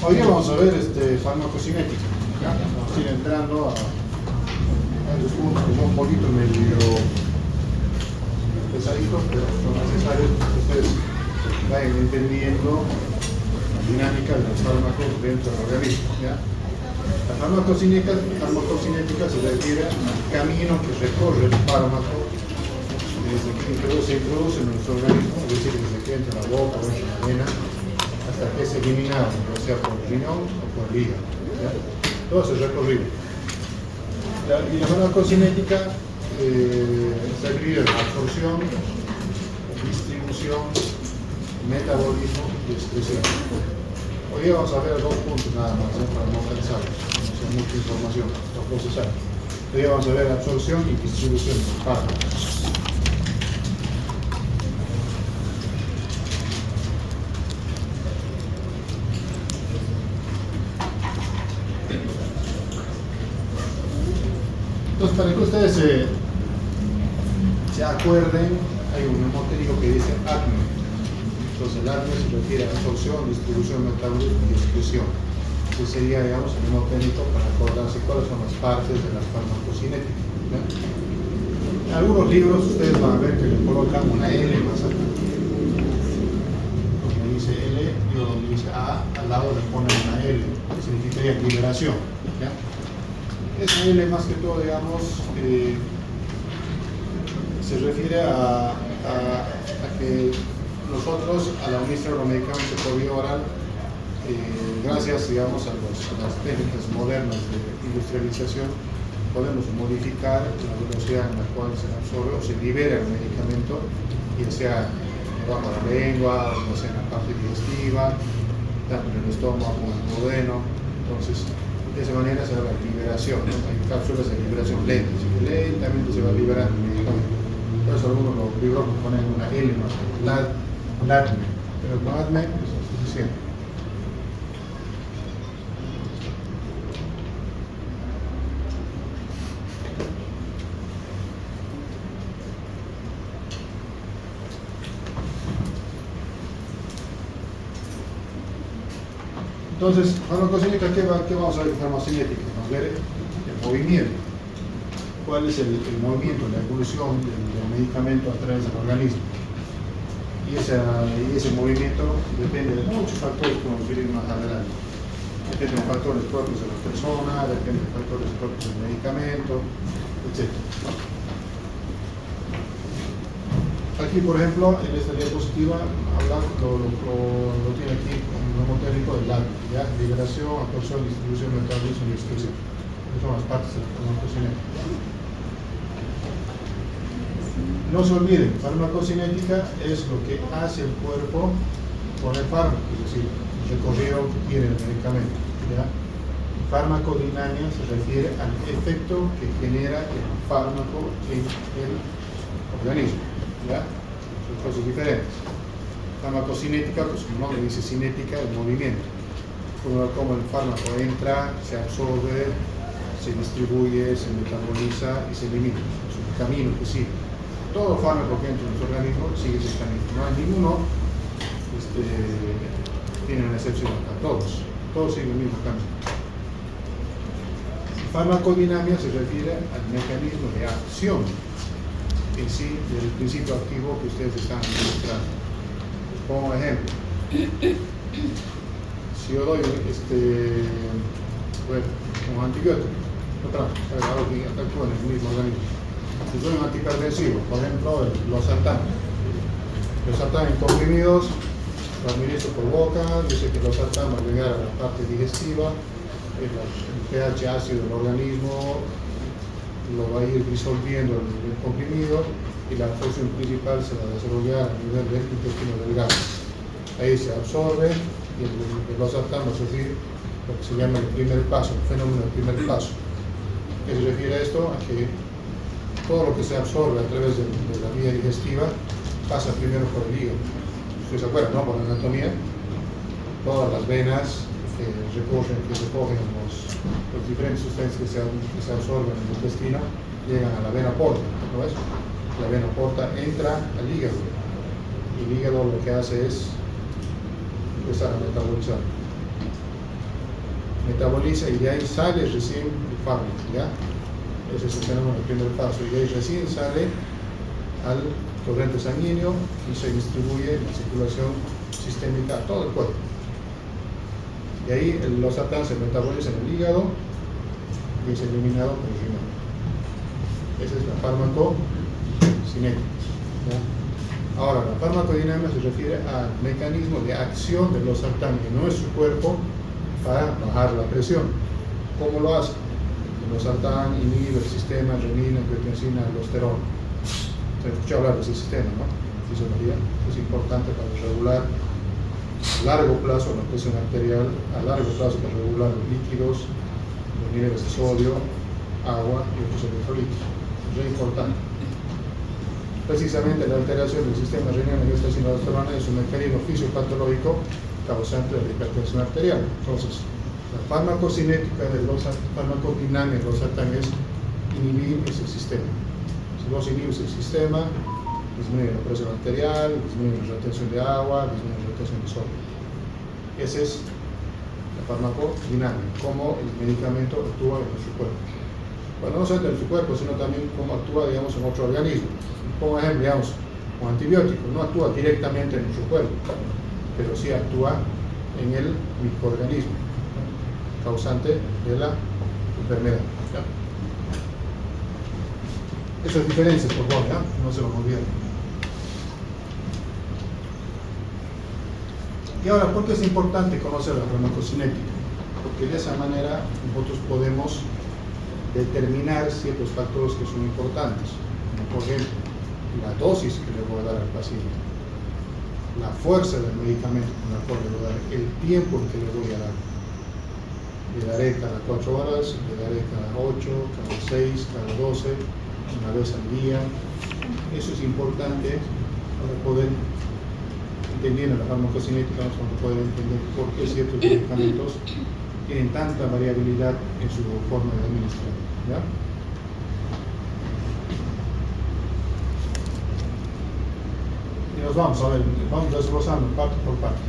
Hoy día vamos a ver farmacocinética. ¿Ya? Vamos a ir entrando a esos puntos que son un poquito medio pesaditos, pero son necesarios para que ustedes vayan entendiendo la dinámica de los fármacos dentro del organismo. ¿Ya? La farmacocinética se refiere al camino que recorre el fármaco desde que se introduce en nuestro organismo, es decir, desde que entra en la boca o entra en la vena, hasta que es eliminado, ya sea por el riñón o por el hígado. ¿Ya? Todo ese recorrido. Y la farmacocinética se divide en absorción, distribución, metabolismo y excreción. Hoy día vamos a ver dos puntos nada más, para no cansarnos, no sea mucha información para procesar. Hoy día vamos a ver absorción y distribución del fármaco. Entonces, para que ustedes se acuerden, hay un mnemotérico que dice ACME. Entonces, el ACME se refiere a absorción, distribución, metabolismo y excreción. Ese sería, digamos, el mnemotérico para acordarse cuáles son las partes de la farmacocinética. ¿Ya? En algunos libros ustedes van a ver que le colocan una L más acá. Donde dice L y donde dice A, al lado le ponen una L, que significaría liberación. ¿Ya? Esa L más que todo, digamos, se refiere a que nosotros al administrar los medicamentos por vía oral, gracias, digamos, a las técnicas modernas de industrialización, podemos modificar la velocidad en la cual se absorbe o se libera el medicamento, ya sea bajo la lengua, ya sea en la parte digestiva, tanto en el estómago como en el duodeno. Entonces, de esa manera se da la liberación, ¿no? Hay cápsulas de liberación lenta, así que lentamente se va liberando el medicamento. Por eso algunos los libros ponen una L más, LATME, pero con LATME es suficiente. Entonces, farmacocinética, ¿qué vamos a ver en farmacocinética? Vamos a ver el movimiento. ¿Cuál es el movimiento, la evolución del medicamento a través del organismo? Y ese movimiento depende de muchos factores que vamos a ver más adelante. Depende de factores propios de la persona, depende de factores propios del medicamento, etc. Aquí, por ejemplo, en esta diapositiva, lo tiene aquí como mnemotérico del ACME, ¿ya? Liberación, absorción, distribución, metabolismo y excreción. Esas son las partes de la farmacocinética. No se olviden, farmacocinética es lo que hace el cuerpo con el fármaco, es decir, el recorrido que tiene el medicamento. ¿Ya? Farmacodinamia se refiere al efecto que genera el fármaco en el organismo. ¿Ya? Son cosas diferentes. Farmacocinética, pues como nombre dice cinética, el movimiento. Como el fármaco entra, se absorbe, se distribuye, se metaboliza y se elimina. Es un camino que sigue. Todo fármaco que entra en nuestro organismo sigue ese camino. No hay ninguno tiene una excepción acá. Todos siguen el mismo camino. Farmacodinamia se refiere al mecanismo de acción en sí del principio activo que ustedes están administrando. Como ejemplo, si yo doy un antibiótico, algo que actúa en el mismo organismo. Si doy un antihipertensivo, por ejemplo, el losartán. Losartán en comprimidos, lo administro por boca, dice que el losartán va a llegar a la parte digestiva, el pH ácido del organismo lo va a ir disolviendo el comprimido y la absorción principal se va a desarrollar a nivel del intestino delgado. Ahí se absorbe y el losartán va a sufrir lo que se llama el primer paso, el fenómeno del primer paso. ¿Qué se refiere a esto? A que todo lo que se absorbe a través de la vía digestiva pasa primero por el hígado. Ustedes se acuerdan, ¿no? Por la anatomía, todas las venas que recogen los diferentes sustancias que se absorben en el intestino llegan a la vena porta, ¿no ves? La vena porta entra al hígado y el hígado lo que hace es empezar a metabolizar. metaboliza y de ahí sale recién el fármaco, ¿ya? Ese es el fenómeno del primer paso, y de ahí recién sale al torrente sanguíneo y se distribuye en la circulación sistémica a todo el cuerpo. Y ahí el losartán se metaboliza en el hígado y es eliminado por el riñón. Esa es la farmacocinética, ¿ya? Ahora, la farmacodinámica se refiere al mecanismo de acción del losartán en nuestro cuerpo para bajar la presión. ¿Cómo lo hace? El losartán inhibe el sistema renina, angiotensina, aldosterona. Se escucha hablar de ese sistema, ¿no? En fisiología. Es importante para regular a largo plazo la presión arterial, a largo plazo para regular los líquidos, los niveles de sodio, agua y otros electrolitos. Es muy importante. Precisamente la alteración del sistema renina, angiotensina, aldosterona es un mecanismo fisiopatológico causante de la hipertensión arterial. Entonces, la farmacocinética de farmacodinámica de losartán es inhibir ese sistema. Si vos inhibes el sistema, disminuye la presión arterial, disminuye la retención de agua, disminuye la retención de sodio. Esa es la farmacodinámica, cómo el medicamento actúa en nuestro cuerpo. Bueno, no solamente en nuestro cuerpo, sino también cómo actúa, digamos, en otro organismo. Por ejemplo, digamos, un antibiótico no actúa directamente en nuestro cuerpo, pero sí actúa en el microorganismo, ¿no? Causante de la enfermedad, ¿ya? Esas diferencias, por favor, ¿ya? No se lo olviden. Y ahora, ¿por qué es importante conocer la farmacocinética? Porque de esa manera nosotros podemos determinar ciertos factores que son importantes, como por ejemplo la dosis que le voy a dar al paciente, la fuerza del medicamento con la cual le voy a dar, el tiempo en que le voy a dar. Le daré cada 4 horas, le daré cada 8, cada 6, cada 12, una vez al día. Eso es importante para poder, entendiendo la farmacocinética, para poder entender por qué ciertos medicamentos tienen tanta variabilidad en su forma de administrar, ¿ya? Y nos vamos a ver, vamos desglosando parte por parte.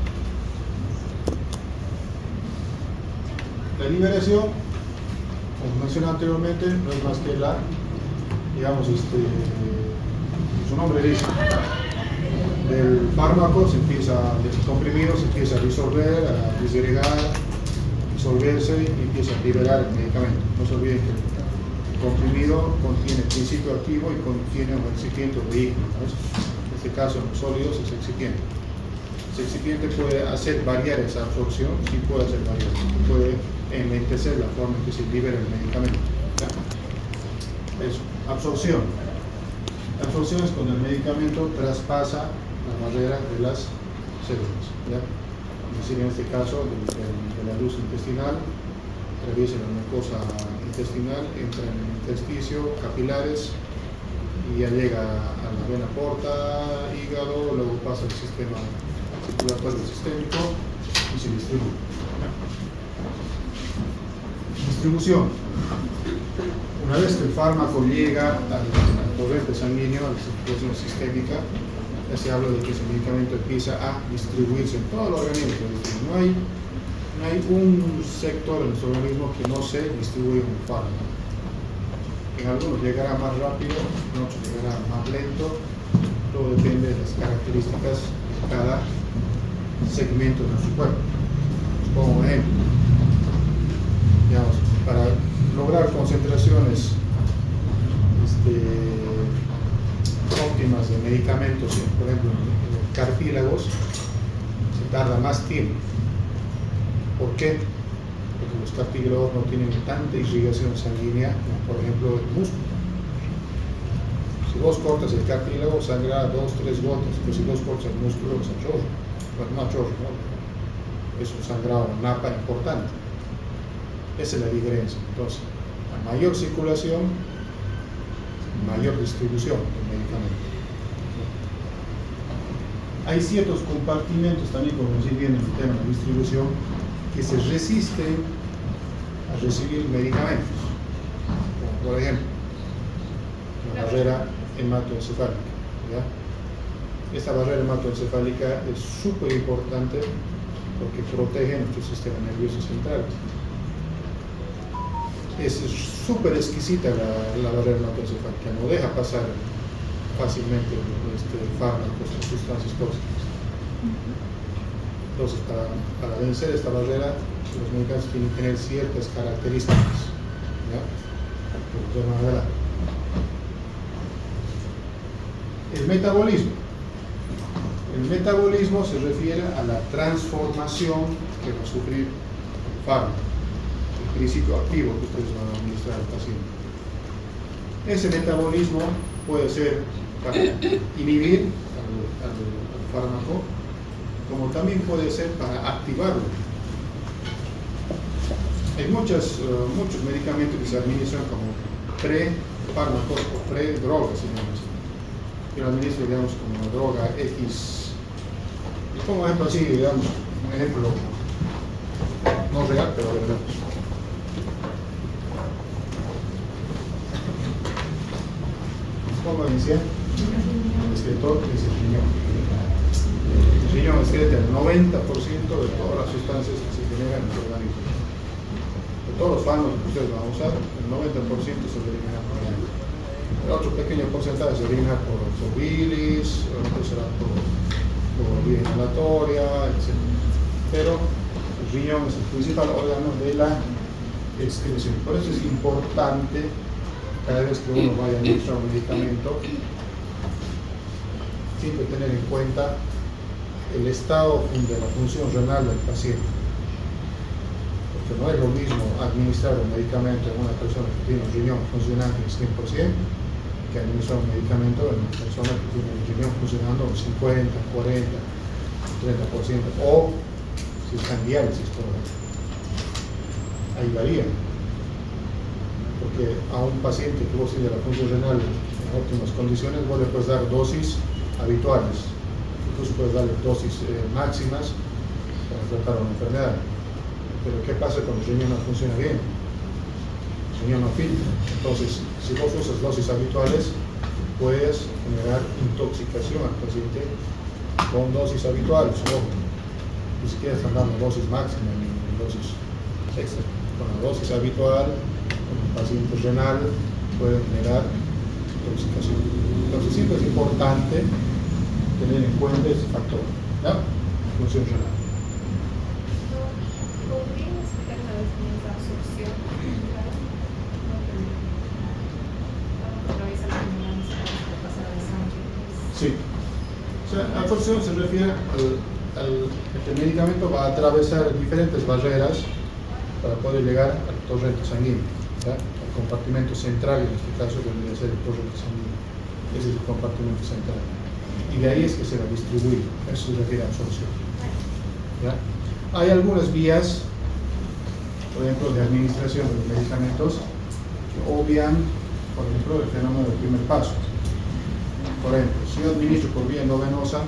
La liberación, como mencioné anteriormente, no es más que la, digamos, su nombre dice, del fármaco se empieza, del comprimido se empieza a disolver, a disgregar, disolverse y empieza a liberar el medicamento. No se olviden que el comprimido contiene principio activo y contiene un excipiente o vehículo, ¿no? En este caso, en los sólidos es excipiente. Ese excipiente puede hacer variar esa absorción, sí puede hacer variar, puede enlentecer la forma en que se libera el medicamento, ¿ya? Eso, absorción. La absorción es cuando el medicamento traspasa la barrera de las células, ¿ya? Es decir, en este caso, de la luz intestinal, atraviesa la mucosa intestinal, entra en el intersticio, capilares, y ya llega a la vena porta, hígado, luego pasa al sistema circulatorio sistémico y se distribuye. Distribución. Una vez que el fármaco llega al torrente sanguíneo, a la circulación sistémica, ya se habla de que ese medicamento empieza a distribuirse en todo el organismo. No hay un sector en nuestro organismo que no se distribuye un fármaco. En algunos llegará más rápido, en otros llegará más lento, todo depende de las características de cada segmento de nuestro cuerpo. Como un ejemplo, digamos, para lograr concentraciones óptimas de medicamentos, por ejemplo, en los cartílagos, se tarda más tiempo. ¿Por qué? Porque los cartílagos no tienen tanta irrigación sanguínea como, por ejemplo, el músculo. Si vos cortas el cartílago, sangrará 2-3 gotas, pero si vos cortas el músculo, es a chorro. Bueno, no a chorro, ¿no? Es un sangrado, napa importante. Esa es la diferencia. Entonces, a mayor circulación, mayor distribución del medicamento. Hay ciertos compartimentos también, como decir bien en el tema de la distribución, que se resisten a recibir medicamentos, como por ejemplo la barrera hematoencefálica, ¿ya? Esta barrera hematoencefálica es súper importante porque protege nuestro sistema nervioso central. es súper exquisita la barrera hematoencefálica, no deja pasar fácilmente fármacos o sustancias tóxicas. Entonces, para vencer esta barrera, los medicamentos tienen que tener ciertas características. ¿Ya? El metabolismo. El metabolismo se refiere a la transformación que va a sufrir el fármaco, el principio activo que ustedes van a administrar al paciente. Ese metabolismo puede ser para inhibir al fármaco, como también puede ser para activarlo. Hay muchos medicamentos que se administran como pre-fármacos o pre-drogas, yo lo administro, digamos, como una droga X. Como ejemplo así, digamos, un ejemplo no real, pero verdad. ¿Cómo decía? El escritor es el riñón. El riñón excreta el 90% de todas las sustancias que se generan en el organismo. De todos los fármacos que ustedes van a usar, el 90% se elimina por ahí. El otro pequeño porcentaje se elimina por bilis, otro será por vía inhalatoria, etc. Pero el riñón es el principal órgano de la excreción. Por eso es importante, cada vez que uno vaya a administrar un medicamento, siempre tener en cuenta el estado de la función renal del paciente. Porque no es lo mismo administrar un medicamento en una persona que tiene un riñón funcionando al 100% que administrar un medicamento en una persona que tiene un riñón funcionando al 50, 40, 30%, o si está en diálisis todavía. Ahí varía. Porque a un paciente que vos tiene la función renal en óptimas condiciones, vos le puedes dar dosis habituales, incluso puedes darle dosis máximas para tratar una enfermedad. Pero ¿qué pasa cuando el riñón no funciona bien? El riñón no filtra. Entonces, si vos usas dosis habituales, puedes generar intoxicación al paciente con dosis habituales, o ni siquiera están dando dosis máxima ni dosis extra. Con la dosis habitual, con el paciente renal, puede generar intoxicación. Entonces, siempre es importante tener en cuenta ese factor, ¿ya? Función renal. ¿Podrías explicar una vez más la absorción? Sí. O sea, la absorción se refiere al que el medicamento va a atravesar diferentes barreras para poder llegar al torrente sanguíneo, ¿ya? Al compartimento central, en este caso, debería ser el torrente sanguíneo. Ese es el compartimento central. Y de ahí es que se va a distribuir. Eso se refiere a absorción. ¿Ya? Hay algunas vías, por ejemplo, de administración de los medicamentos que obvian, por ejemplo, el fenómeno del primer paso. Por ejemplo, si yo administro por vía endovenosa,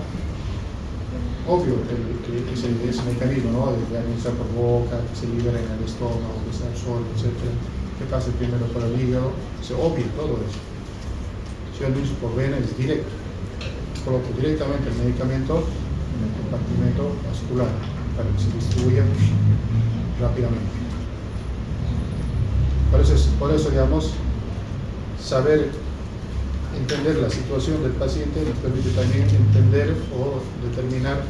obvio ese mecanismo, ¿no?, de administrar por boca, que se libera en el estómago, que se absorbe, etc. Que pase primero por el hígado, se obvia todo eso. Si yo administro por vena, es directo. Coloco directamente el medicamento en el compartimento vascular para que se distribuya rápidamente. Por eso, digamos, saber entender la situación del paciente nos permite también entender o determinar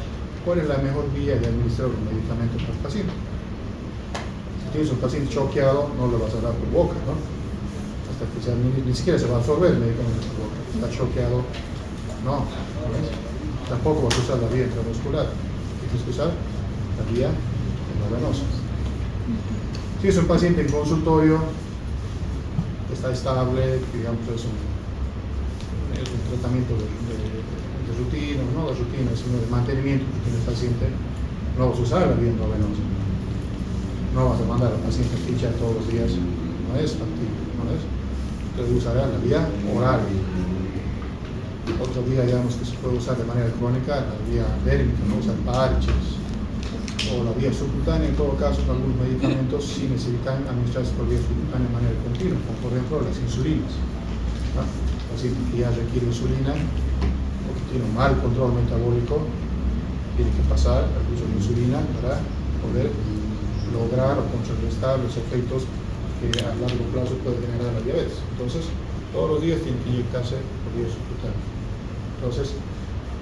cuál es la mejor vía de administrar un medicamento para el paciente. Si tienes un paciente choqueado, no lo vas a dar por boca, ¿no? Hasta que ni siquiera se va a absorber el medicamento por boca. Está choqueado, no. Tampoco vas a usar la vía intramuscular. Tienes que usar la vía endovenosa. Si es un paciente en consultorio, está estable, digamos, es un tratamiento de rutina, no de rutina, sino de mantenimiento que tiene el paciente, no vas a usar la vía endovenosa. No vas a mandar al paciente a fichar todos los días, no es factible, ¿no es? Entonces usará la vía oral. Otra vía, digamos, que se puede usar de manera crónica, la vía dérmica, no usar parches, o la vía subcutánea. En todo caso, algunos medicamentos sí necesitan administrarse por vía subcutánea de manera continua, como por ejemplo las insulinas, ¿no? El paciente que ya requiere insulina o que tiene un mal control metabólico tiene que pasar al uso de insulina para poder lograr o contrarrestar los efectos que que a largo plazo puede generar la diabetes. Entonces, todos los días tiene que inyectarse por vía subcutánea. Entonces,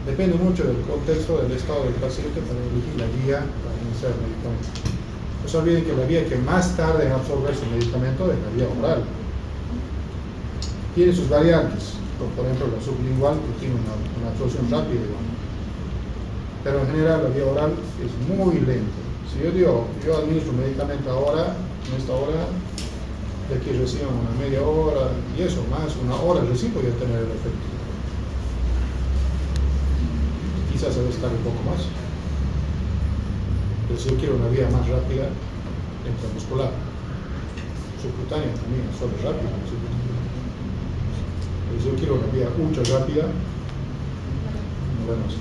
depende mucho del contexto, del estado del paciente para elegir la vía para iniciar el medicamento. No se olviden que la vía que más tarda en absorber su medicamento es la vía oral. Tiene sus variantes, como por ejemplo la sublingual, que tiene una absorción rápida, pero en general la vía oral es muy lenta. Si yo digo, yo administro un medicamento ahora, en esta hora, de aquí reciben una media hora, y eso, más una hora recién voy a tener el efecto. Quizás se estar un poco más. Pero si yo quiero una vía más rápida, intramuscular, subcutánea también, solo rápida. Pero si yo quiero una vía ultra rápida, no vemos.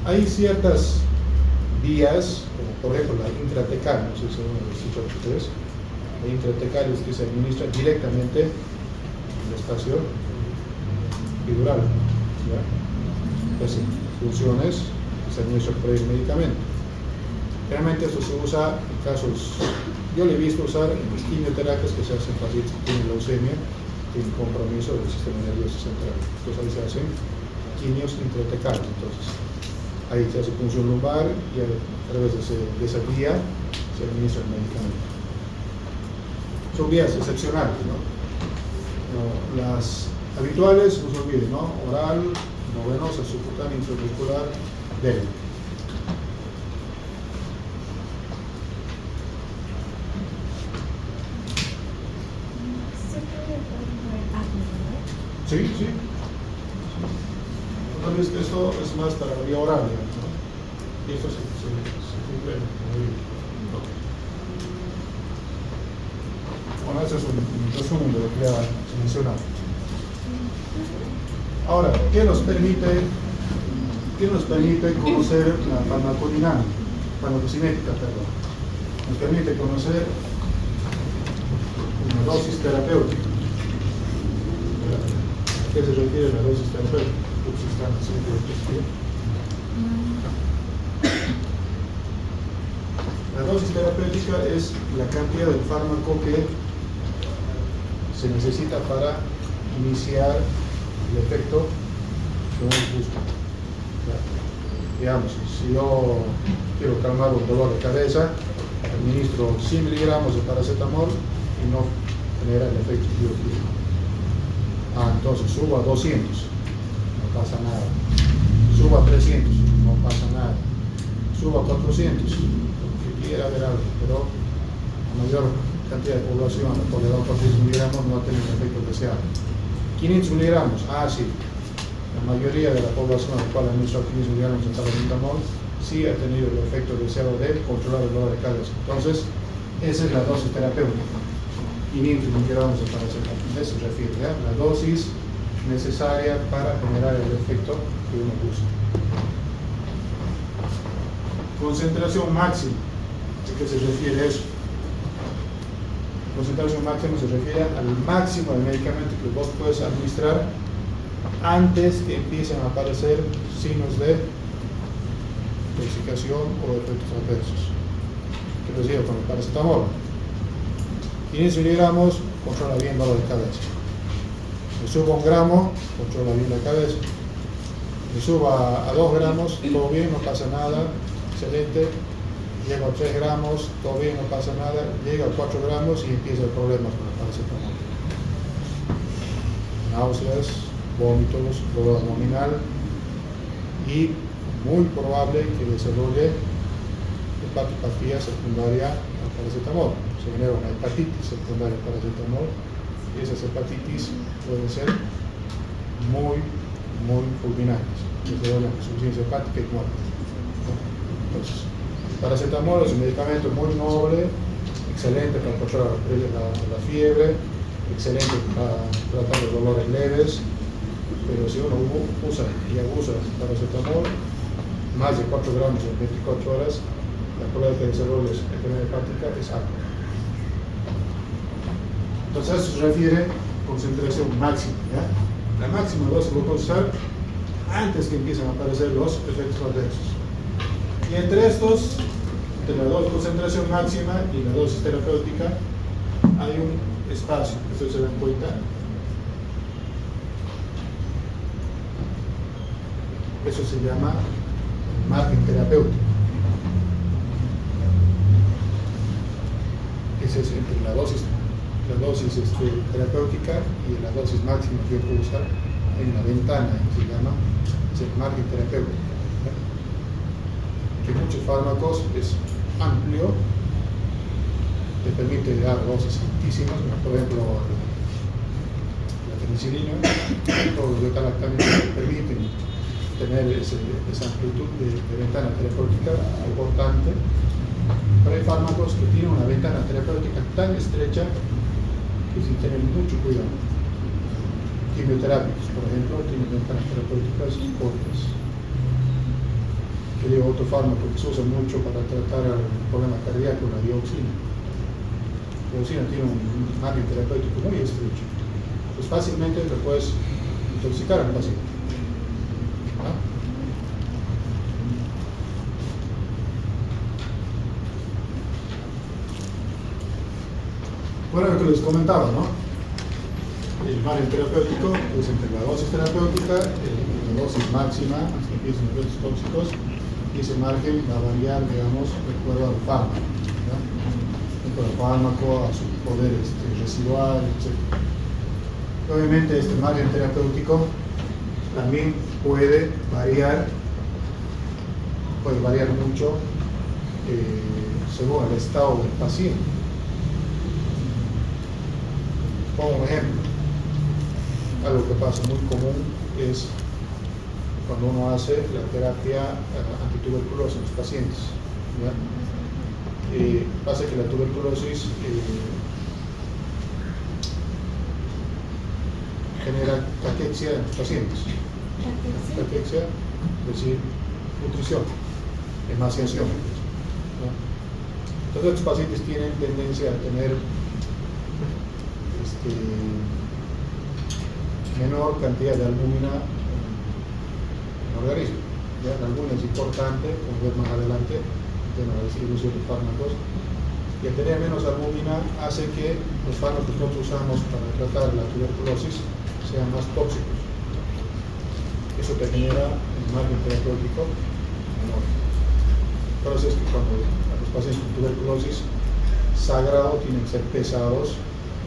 Hay ciertas vías, como por ejemplo la intratecal, no sé si uno lo escuchó ustedes, la intratecal es que se administra directamente en la estación epidural, ¿ya? Hacen funciones y se administra por el medicamento. Realmente esto se usa en casos, yo lo he visto usar en las quimioterapias que se hacen pacientes que tienen leucemia, tienen compromiso del sistema nervioso central. Entonces ahí se hacen quimios intratecales. Entonces ahí se hace punción lumbar y a través de esa vía se administra el medicamento. Son vías excepcionales, ¿no? Las habituales, no se olviden, ¿no? Oral, no venosa, subcutánea, intramuscular, débil. Sí, sí. Entonces esto es más para la vía oral, ¿no? Y esto se cumple muy bien. Bueno, ese es un resumen de lo que ya se mencionaba. Ahora, ¿qué nos permite conocer la farmacocinética, perdón? Nos permite conocer una dosis terapéutica. ¿A qué se refiere la dosis terapéutica? La dosis terapéutica es la cantidad del fármaco que se necesita para iniciar el efecto de un busca. Digamos, si yo quiero calmar un dolor de cabeza, administro 100 miligramos de paracetamol y no genera el efecto bioquímico. Entonces subo a 200, no pasa nada. Subo a 300, no pasa nada. Subo a 400, porque quiera ver algo, pero la mayor cantidad de población por le da 400 miligramos no tiene el efecto deseado. 500 miligramos, sí. La mayoría de la población a la cual administra 500 miligramos de paracetamol sí ha tenido el efecto deseado de controlar el dolor de cabeza. Entonces, esa es la dosis terapéutica. 500 miligramos de paracetamol. A eso se refiere, ¿ya? La dosis necesaria para generar el efecto que uno busca. Concentración máxima. ¿A qué se refiere eso? Concentración máxima se refiere al máximo del medicamento que vos puedes administrar antes que empiecen a aparecer signos de intoxicación o efectos adversos. ¿Qué les digo con el paracetamol? 500 miligramos, controla bien el dolor de cabeza. Le subo 1 gramo, controla bien la cabeza. Le subo a 2 gramos, todo bien, no pasa nada, excelente. Llego a 3 gramos, todo bien, no pasa nada. Llega a 4 gramos y empieza el problema con el paracetamol. Náuseas, vómitos, dolor abdominal y muy probable que desarrolle hepatopatía secundaria al paracetamol. Se genera una hepatitis secundaria al paracetamol y esas hepatitis pueden ser muy fulminantes, desde la insuficiencia hepática y muerte. Entonces, el paracetamol es un medicamento muy noble, excelente para controlar la fiebre, excelente para tratar los dolores leves, pero si uno usa y abusa el paracetamol, más de 4 gramos en 24 horas, la probabilidad de desarrollo de enfermedad hepática es alta. Entonces, a eso se refiere concentración máxima, ¿ya? La máxima dosis lo puedo usar antes que empiecen a aparecer los efectos adversos. Y entre estos entre la concentración máxima y la dosis terapéutica hay un espacio, ¿ustedes se dan cuenta? Eso se llama margen terapéutico. Ese es entre la dosis terapéutica y la dosis máxima que yo puedo usar en la ventana, se llama el margen terapéutico. Que muchos fármacos es amplio, te permite dar dosis altísimas, por ejemplo la penicilina, todos los beta-lactámicos permiten tener esa amplitud de ventana terapéutica importante, pero hay fármacos que tienen una ventana terapéutica tan estrecha que sin tener mucho cuidado. Quimioterapias, por ejemplo, tienen ventanas terapéuticas cortas. Que digo, otro fármaco que se usa mucho para tratar el problema cardíaco, la dioxina. La dioxina tiene un margen terapéutico muy estrecho. Pues fácilmente lo puedes intoxicar al paciente. ¿Ah? Bueno, lo que les comentaba, ¿no? El margen terapéutico es entre la dosis terapéutica y la dosis máxima, hasta que empiezan los efectos tóxicos, y ese margen va a variar, digamos, de acuerdo al fármaco, ¿no? De acuerdo al fármaco, a su poder residual, etc. Obviamente este margen terapéutico también puede variar mucho según el estado del paciente. Pongo un ejemplo. Algo que pasa muy común es cuando uno hace la terapia antituberculosa en los pacientes, ¿ya? Pasa que la tuberculosis genera caquexia en los pacientes. Caquexia, es decir, nutrición, emaciación, ¿no? Entonces los pacientes tienen tendencia a tener menor cantidad de albúmina en el organismo. ¿Ya? La albúmina es importante, como ver más adelante, en la distribución de fármacos, y al tener menos albúmina hace que los fármacos que nosotros usamos para tratar la tuberculosis sean más tóxicos. Eso te genera el margen terapéutico menor. Por eso es que cuando los pacientes con tuberculosis, sagrado tienen que ser pesados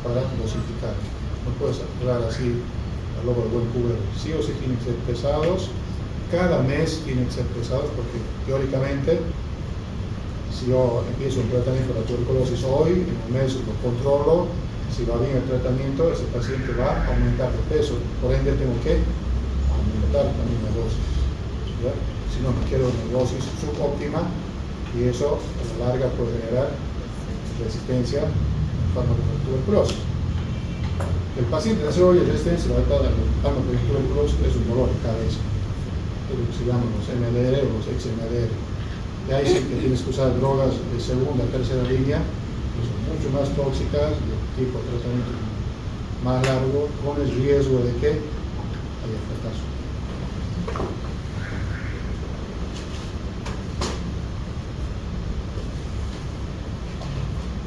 para dosificar. No puedes actuar así a lo del buen cubero. Sí o sí tienen que ser pesados. Cada mes tienen que ser pesados porque teóricamente, si yo empiezo un tratamiento de la tuberculosis hoy, en un mes lo controlo, si va bien el tratamiento, ese paciente va a aumentar de peso. Por ende tengo que aumentar también la dosis, ¿ya? Si no, me quiero una dosis subóptima y eso a la larga puede generar resistencia al fármaco de tuberculosis. El paciente de hoy resistencia al fármaco de tuberculosis es un dolor de cabeza, es lo que se llaman los MDR o los ex-MDR. De ahí sí que tienes que usar drogas de segunda, tercera línea, que son mucho más tóxicas, de tipo de tratamiento más largo, con el riesgo de que haya fracaso.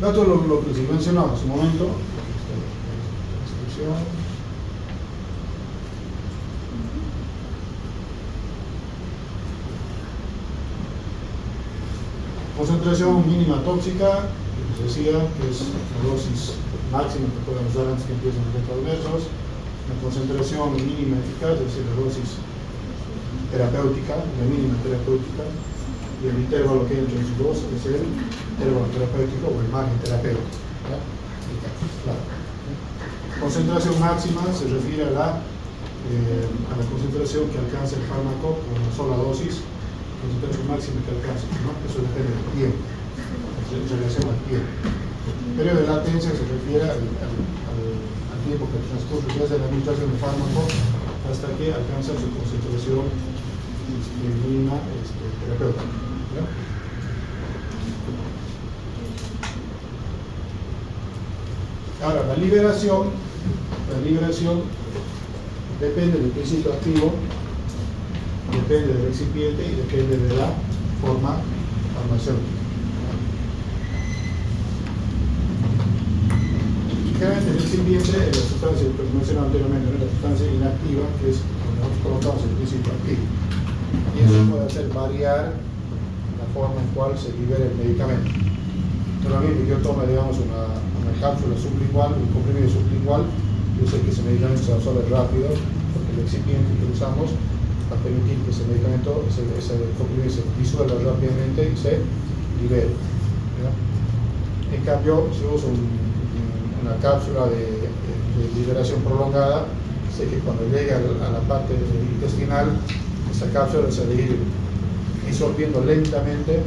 Dato lo que se mencionaba hace un momento, concentración mínima tóxica, que les decía que es la dosis máxima que podemos dar antes que empiecen los efectos adversos. La concentración mínima eficaz, es decir, la dosis terapéutica, la mínima terapéutica, y el intervalo que entre esos dos es el intervalo terapéutico o el margen terapéutico, ¿ya? Claro. Concentración máxima se refiere a la concentración que alcanza el fármaco con una sola dosis, concentración máxima que alcanza, ¿no? Eso depende del tiempo, en relación al tiempo. El periodo de latencia se refiere al tiempo que transcurre desde la administración del fármaco hasta que alcanza su concentración mínima terapéutica, ¿no? Ahora, la liberación depende del principio activo, depende del recipiente y depende de la forma farmacéutica. recipiente es la sustancia que mencioné anteriormente, ¿no? La sustancia inactiva, que es donde nosotros colocamos el principio activo. Y eso puede hacer variar la forma en cual se libera el medicamento. Normalmente yo tomo, digamos, una cápsula sublingual, un comprimido sublingual, yo sé que ese medicamento se absorbe rápido, porque el excipiente que usamos va a permitir que ese medicamento, ese comprimido se disuelva rápidamente y se libere. ¿Ya? En cambio, si uso una cápsula de liberación prolongada, sé que cuando llega a la parte intestinal, esa cápsula se va a ir disolviendo lentamente.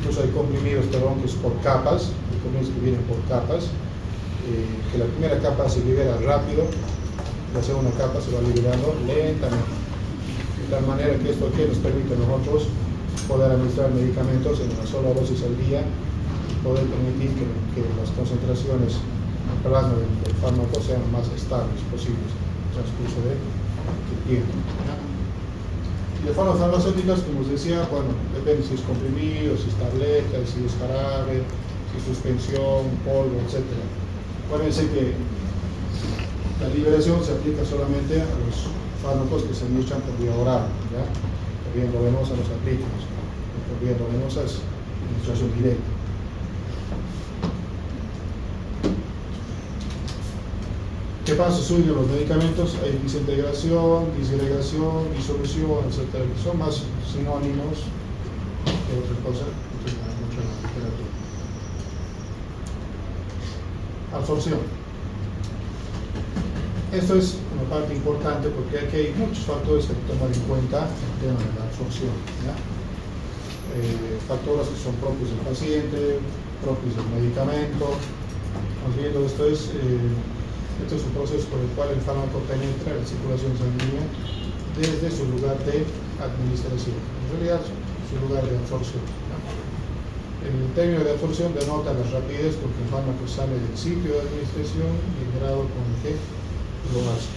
Incluso hay comprimidos, que es por capas, hay comprimidos que vienen por capas, que la primera capa se libera rápido, la segunda capa se va liberando lentamente. De tal manera que esto aquí nos permite a nosotros poder administrar medicamentos en una sola dosis al día y poder permitir que las concentraciones en plasma del fármaco sean más estables posibles en el transcurso del tiempo. Y de formas farmacéuticas, como os decía, bueno, depende si es comprimido, si es tableta, si es jarabe, si es suspensión, polvo, etc. Acuérdense que la liberación se aplica solamente a los fármacos que se administran por vía oral, ¿ya? Por vía endovenosa no se aplica, por vía endovenosa es administración directa. ¿Qué pasa? Suben los medicamentos, hay desintegración, disgregación, disolución, etc. Son más sinónimos que otra cosa, mucho en la literatura. Absorción. Esto es una parte importante porque aquí hay muchos factores que hay que tomar en cuenta en el tema de la absorción. ¿Ya? Factores que son propios del paciente, propios del medicamento. Vamos viendo, esto es un proceso por el cual el fármaco penetra la circulación sanguínea desde su lugar de administración, en realidad su lugar de absorción. ¿No? El término de absorción denota la rapidez con que el fármaco sale del sitio de administración y el grado con el que lo hace.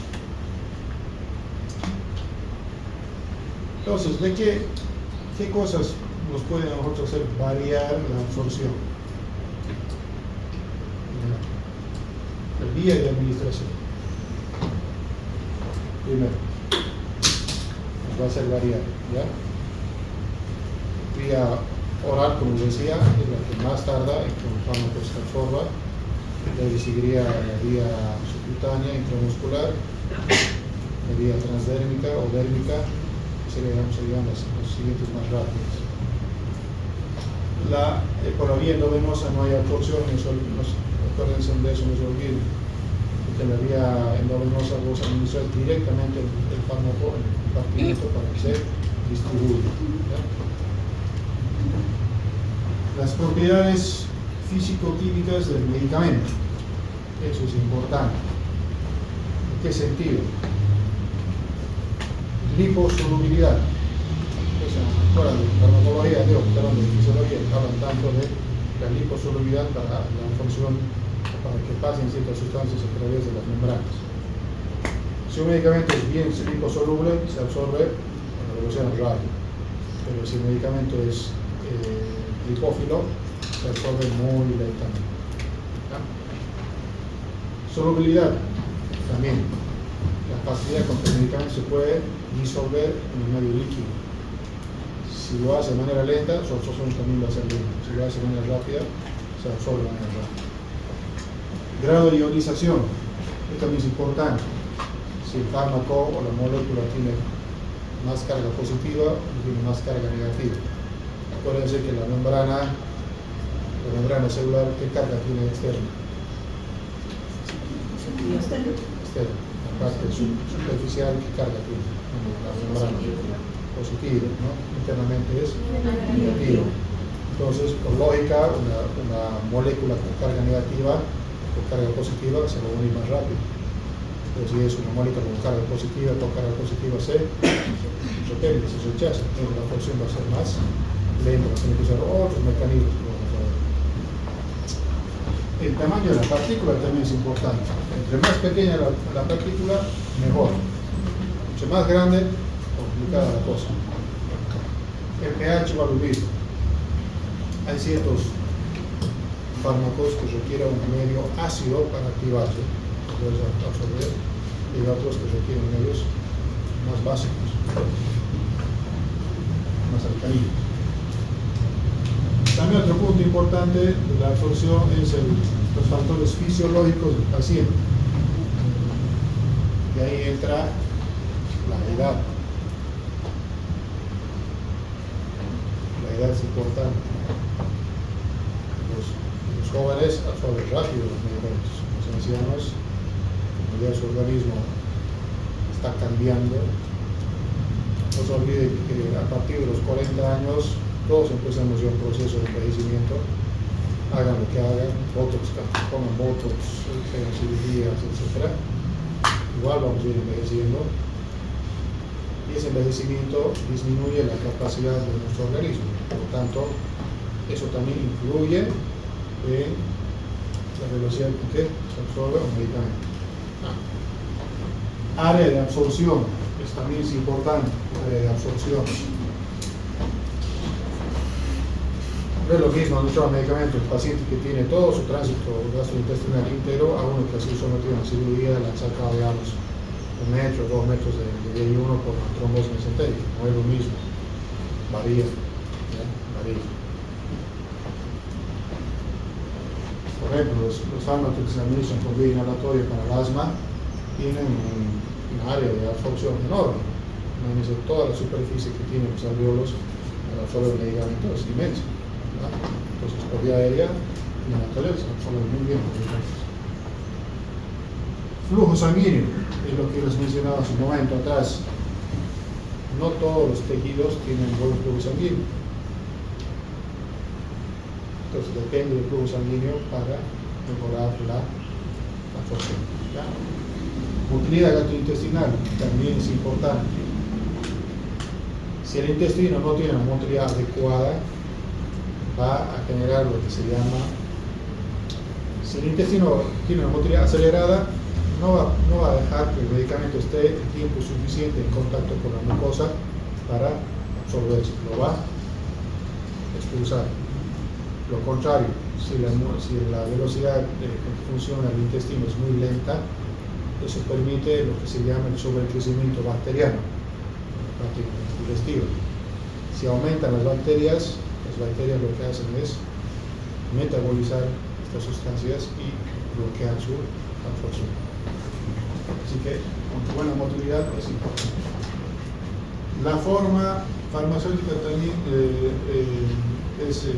Entonces, ¿de qué cosas nos pueden a nosotros hacer variar la absorción? El vía de administración. Primero, nos va a hacer variar, ¿ya? Vía oral, como decía, es la que más tarda en que un fármaco se absorba. Luego seguiría la vía subcutánea, intramuscular, la vía transdérmica o dérmica, que serían los siguientes más rápidos. Por la vía endovenosa no hay absorción, acuérdense de eso, no se olviden, porque en la vía endovenosa vos administras directamente el fármaco en el compartimento para que se distribuya. ¿Ya? Las propiedades físico-químicas del medicamento, eso es importante. ¿En qué sentido? Liposolubilidad. Ahora, de farmacología, de fisiología, hablan tanto de la liposolubilidad para la función, para que pasen ciertas sustancias a través de las membranas. Si un medicamento es bien liposoluble, se absorbe a la velocidad rápida, pero si el medicamento es lipófilo, se absorbe muy lentamente. ¿Ya? Solubilidad, también, la facilidad con que el medicamento se puede disolver en el medio líquido. Si lo hace de manera lenta, su absorción también va a ser lenta. Si lo hace de manera rápida, se absorbe de manera rápida. Grado de ionización, esto también es importante. Si el fármaco o la molécula tiene más carga positiva o tiene más carga negativa. Acuérdense que la membrana celular, ¿qué carga tiene externa? Externa. La parte superficial, ¿qué carga tiene? La membrana. Positivo, ¿no? Internamente es negativo. Entonces, por lógica, una molécula con carga negativa o carga positiva se va a unir más rápido. Pero si es una molécula con carga positiva se repele, se rechaza, entonces la absorción va a ser más lenta, va a tener que usar otros mecanismos. El tamaño de la partícula también es importante. Entre más pequeña la partícula, mejor. Mucho más grande, complicada la cosa. El pH va a lo mismo. Hay ciertos fármacos que requieren un medio ácido para activarse, puedes absorber, y otros que requieren medios más básicos, más alcalinos. También otro punto importante de la absorción es los factores fisiológicos del paciente. Y ahí entra la edad. La edad es importante. Los jóvenes absorben rápido los medicamentos. Los ancianos, como ya su organismo está cambiando, no se olvide que a partir de los 40 años todos empezamos ya un proceso de envejecimiento, hagan lo que hagan, botox, pongan botox, hagan cirugías, etc. Igual vamos a ir envejeciendo, y ese envejecimiento disminuye la capacidad de nuestro organismo. Por lo tanto, eso también influye en la velocidad con que se absorbe un medicamento. Área de absorción, también es importante, área de absorción. No es lo mismo nuestro medicamento, el paciente que tiene todo su tránsito gastrointestinal íntegro a uno que ha sido sometido a una cirugía, le han sacado, digamos, 1 metro, 2 metros de I1 por una trombosis mesentérica. No es lo mismo, varía, ¿ya? Varía. Por ejemplo, los fármacos que se administran por vía inhalatoria para el asma tienen un área de absorción enorme. Toda la superficie que tienen los alveolos para absorber el medicamento es inmensa. Entonces, por vía aérea, la naturaleza absorbe muy bien los medicamentos. Flujo sanguíneo, es lo que les mencionaba hace un momento atrás. No todos los tejidos tienen buen flujo sanguíneo. Entonces, depende del flujo sanguíneo para mejorar la absorción. ¿Ya? Motilidad gastrointestinal también es importante. Si el intestino no tiene una motilidad adecuada, va a generar lo que se llama, si el intestino tiene una motilidad acelerada, no va a dejar que el medicamento esté el tiempo suficiente en contacto con la mucosa para absorberse, lo va a expulsar. Lo contrario, si la velocidad de función del intestino es muy lenta, eso permite lo que se llama el sobrecrecimiento bacteriano, digestivo. Si aumentan las bacterias lo que hacen es metabolizar estas sustancias y bloquean su absorción. Así que, con buena motilidad es importante. La forma farmacéutica también es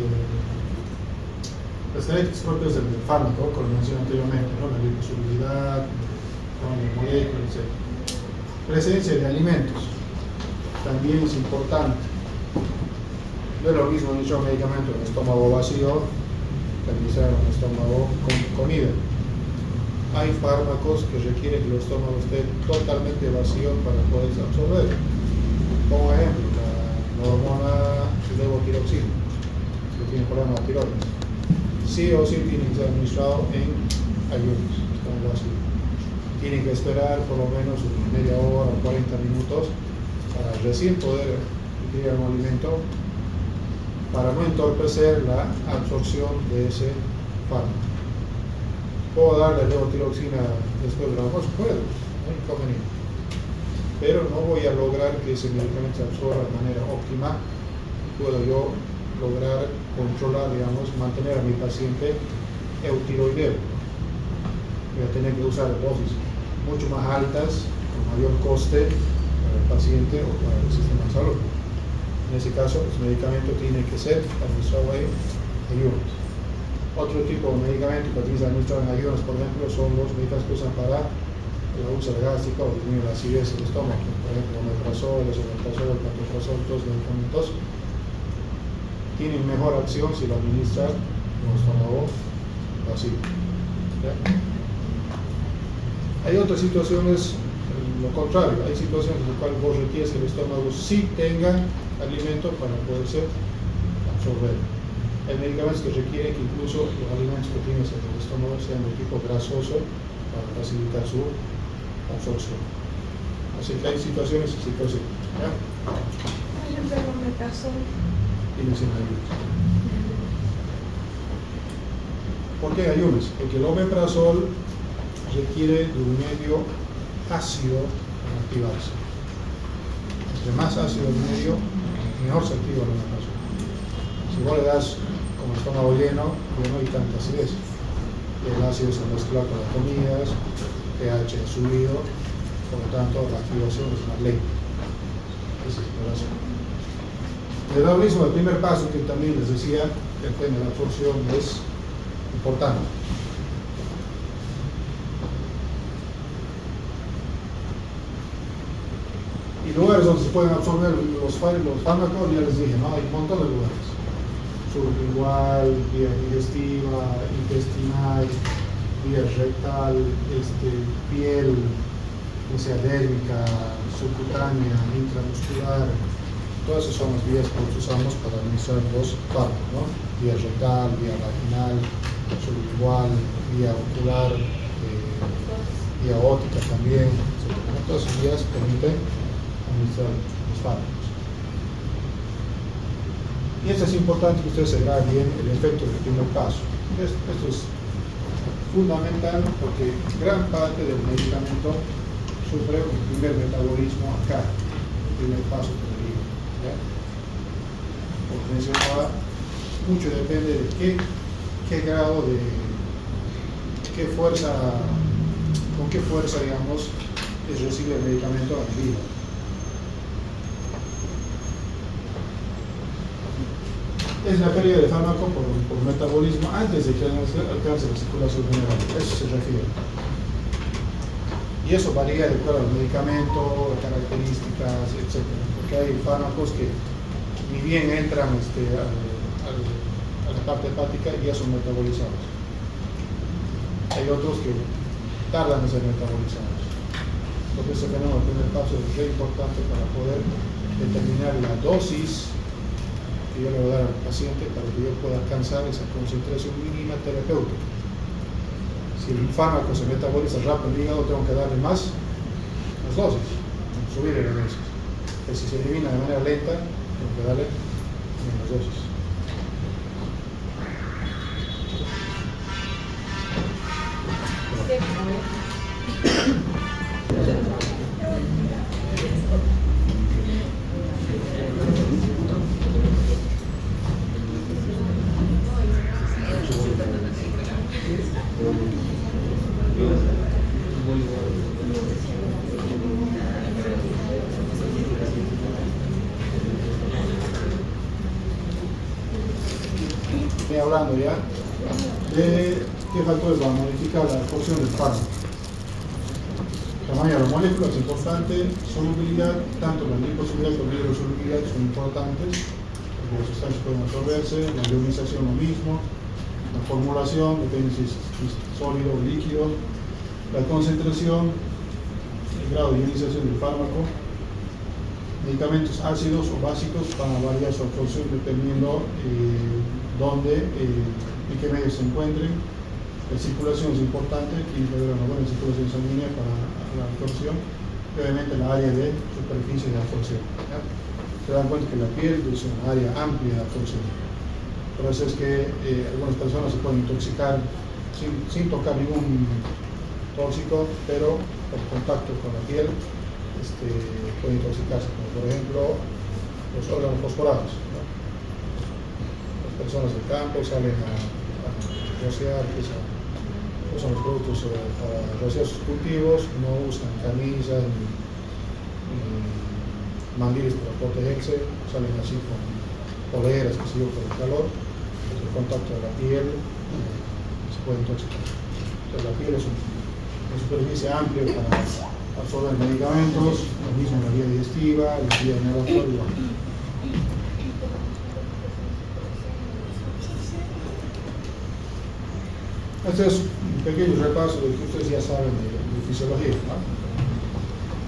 las características propias del fármaco, como mencioné anteriormente, ¿no? La liposolubilidad, la molécula, etc. Presencia de alimentos también es importante. No es lo mismo administrar un medicamento en el estómago vacío que administrar en el estómago con comida. Hay fármacos que requieren que el estómago esté totalmente vacío para poder absorber. Como ejemplo, la hormona levotiroxina, que tiene problemas de tiroides. Sí o sí tiene que ser administrado en ayunos, estómago vacío. Tiene que esperar por lo menos media hora o 40 minutos para recién poder ingerir un alimento, para no entorpecer la absorción de ese fármaco. ¿Puedo darle levotiroxina después del almuerzo? Puedo, no hay inconveniente. Pero no voy a lograr que ese medicamento se absorba de manera óptima. Puedo yo lograr controlar, digamos, mantener a mi paciente eutiroideo. Voy a tener que usar dosis mucho más altas, con mayor coste para el paciente o para el sistema de salud. En ese caso, el medicamento tiene que ser administrado en ayunas. Otro tipo de medicamento que tiene que ser administrado en ayunas, por ejemplo, son los medicamentos que usan para la úlcera gástrica o disminuir la acidez del estómago. Por ejemplo, el omeprazol, el esomeprazol, el pantoprazol, todos los medicamentos tienen mejor acción si lo administran en un estómago vacío. ¿Ya? Hay otras situaciones, lo contrario, hay situaciones en las cuales vos requieres que el estómago sí tenga alimento para poderse absorber. Hay medicamentos que requieren que incluso los alimentos que tienes en el estómago sean de tipo grasoso para facilitar su absorción. Así que hay situaciones y situaciones. ¿Ya? Por ejemplo, el omeprazol. Y los inhabidos. ¿Por qué ayunas? Porque el omeprazol requiere de un medio ácido para activarse. Entre más ácido el medio, mejor se activa el omeprazol. Si vos le das como estómago lleno, no hay tanta acidez. El ácido se mezcla con las comidas, pH subido, por lo tanto la activación es más lenta. Esa es la razón. El metabolismo, el primer paso que también les decía, el tema de la absorción es importante. Y lugares donde se pueden absorber los fármacos, ya les dije, ¿no? Hay un montón de lugares. Sublingual, vía digestiva, intestinal, vía rectal, piel, dérmica, subcutánea, intramuscular. Todas esas son las vías que usamos para administrar los fármacos, ¿no? Vía rectal, vía vaginal, sublingual, vía ocular, vía óptica también, etc. Todas esas vías permiten administrar los fármacos. Y esto es importante que ustedes se graben bien el efecto del primer paso. Esto es fundamental porque gran parte del medicamento sufre un primer metabolismo acá, el primer paso que le digo. Como mencionaba, mucho depende de qué grado de, qué fuerza, con qué fuerza, digamos, recibe el medicamento al hígado. Es la pérdida de fármaco por metabolismo antes de que alcance la circulación general. Eso se refiere. Y eso varía de acuerdo al medicamento, las características, etc. Porque hay fármacos que ni bien entran a la parte hepática y ya son metabolizados. Hay otros que tardan en ser metabolizados. Entonces ese fenómeno, el primer paso, es muy importante para poder determinar la dosis que yo le voy a dar al paciente para que yo pueda alcanzar esa concentración mínima terapéutica. Si el fármaco se metaboliza rápido en el hígado, tengo que darle más dosis, subirle las dosis. Pero si se elimina de manera lenta, tengo que darle menos dosis. Estoy hablando ya de qué factores van a modificar la absorción del fármaco. El tamaño de la molécula es importante, solubilidad, tanto la liposolubilidad como la hidrosolubilidad son importantes, porque las sustancias pueden absorberse, la ionización lo mismo, la formulación, depende si es sólido o líquido, la concentración, el grado de ionización del fármaco. Medicamentos ácidos o básicos van a variar su absorción dependiendo dónde, en qué medio se encuentren. La circulación es importante, tiene que haber una buena circulación sanguínea para la absorción, y obviamente la área de superficie de absorción. ¿Ya? Se dan cuenta que la piel es una área amplia de absorción. Por eso es que algunas personas se pueden intoxicar sin tocar ningún tóxico, pero por contacto con la piel pueden intoxicarse, como por ejemplo los órganos fosforados, ¿no? Las personas del campo salen a rociar, usan los productos para rociar sus cultivos, no usan camisas ni mandiles para protegerse, salen así con poleras, que se por el calor, el contacto de la piel se puede intoxicar. Entonces la piel es una superficie amplia para absorber medicamentos, lo mismo en la vía digestiva, la vía inhalatoria igual. Este es un pequeño repaso de lo que ustedes ya saben de fisiología,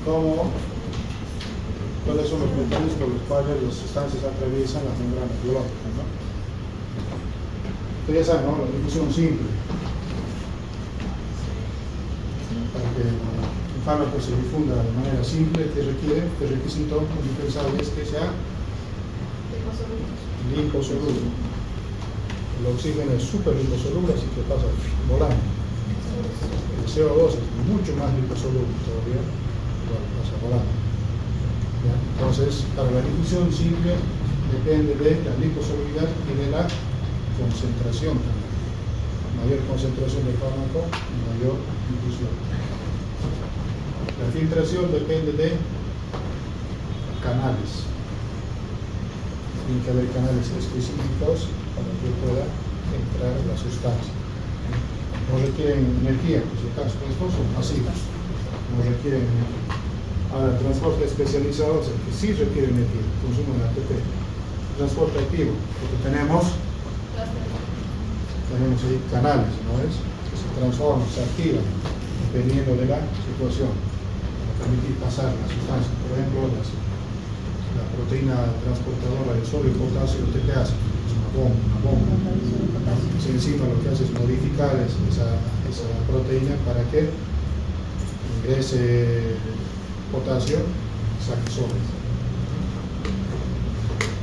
¿no? ¿Cuáles son los mecanismos por los cuales las sustancias atraviesan las membranas biológicas, ¿no? Ustedes ya saben, ¿no? La difusión simple. Para que el fármaco se difunda de manera simple, ¿qué requiere? ¿Qué requisito indispensable es que sea liposoluble? El oxígeno es súper liposoluble, así que pasa volando. El CO2 es mucho más liposoluble todavía, igual pasa volando. ¿Ya? Entonces, para la difusión simple depende de la liposolubilidad y de la concentración también. Mayor concentración de fármaco, mayor difusión. La filtración depende de canales. Tiene que haber canales específicos para que pueda entrar la sustancia. No requieren energía, por si acaso, estos son pasivos. No requieren energía. Ahora, el transporte especializado es el que sí requiere energía, consumo de ATP. Transporte activo, porque tenemos ahí canales, ¿no es? Que se transforman, se activan, dependiendo de la situación, para permitir pasar la sustancia. Por ejemplo, la proteína transportadora de sodio y potasio, ¿qué hace? Es una bomba. Esa enzima lo que hace es modificar esa proteína para que ingrese potasio, saque sodio.